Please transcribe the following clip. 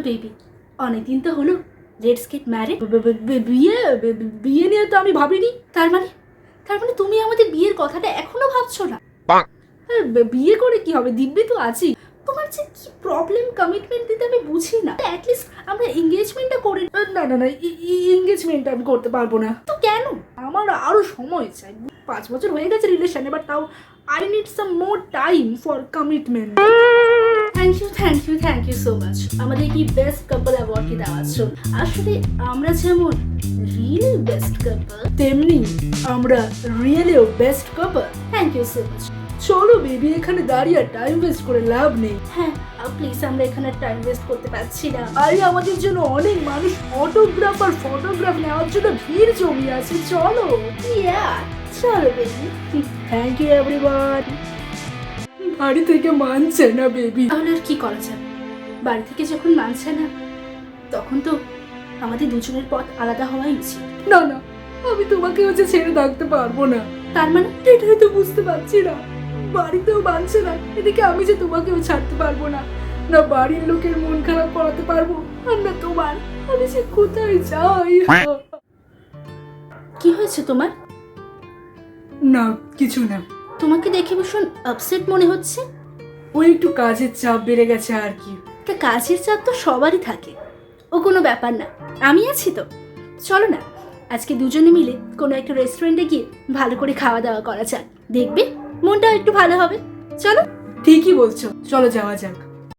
Baby, অনেকদিন তো হলো, লেটস গেট ম্যারিড। বিয়ে নিয়ে তো আমি ভাবিনি। তার মানে তুমি আমাদের বিয়ের কথাটা এখনো ভাবছো না? বিয়ে করে কি হবে, দিব্যি তো আছি। তোমার যে কি প্রবলেম কমিটমেন্ট দিতে আমি বুঝি না। অ্যাটলিস্ট আমরা এঙ্গেজমেন্টটা করে। না না না, এঙ্গেজমেন্ট আমি করতে পারবো না। তো কেন? আমার আরো সময় চাই। 5 বছর হয়ে গেছে রিলেশনে, বাট তাও I need some more time for commitment. Thank you so much. আমাদের কি বেস্ট কাপল অ্যাওয়ার্ড কি দেওয়ার জন্য। আসলে আমরা যেমন রিয়েলি বেস্ট কাপল, তেমনি আমরা রিয়েলিও best couple. Thank you so much. চলো বেবি, এখানে দাঁড়িয়ে টাইম ওয়েস্ট করে লাভ নেই। হ্যাঁ প্লিজ, আমরা এখানে টাইম ওয়েস্ট করতে পারছি না। আরে আমাদের জন্য অনেক মানুষ অটোগ্রাফ আর ফটোগ্রাফ নেওয়ার জন্য ভিড় জমি আছে। চলো চলো বেবি। Thank you everyone. বাড়ি থেকে মানছে না বেবি। তাহলে আর কি করা যাবে? বাড়ি থেকে যখন মানছে না, তখন তো আমাদের দুজনের পথ আলাদা হওয়াই উচিত। না না, আমি তোমাকে হচ্ছে ছেড়ে থাকতে পারবো না। তার মানে এটাই তো বুঝতে পারছি না, বাড়িতেও মানছে না, এদিকে আমি যে তোমাকেও ছাড়তে পারবো না। না বাড়ির লোকের মন খারাপ করাতে পারবো, আর না তোমার। আমি যে কোথায় যাই। কি হয়েছে তোমার? না কিছু না। তোমাকে দেখে ভীষণ আপসেট মনে হচ্ছে। ওই একটু কাজের চাপ বেড়ে গেছে আর কি। তা কাজের চাপ তো সবারই থাকে, ও কোনো ব্যাপার না, আমি আছি তো। চলো না আজকে দুজনে মিলে কোনো একটা রেস্টুরেন্টে গিয়ে ভালো করে খাওয়া দাওয়া করা যাক, দেখবে মনটা একটু ভালো হবে। চলো। ঠিকই বলছো, চলো যাওয়া যাক।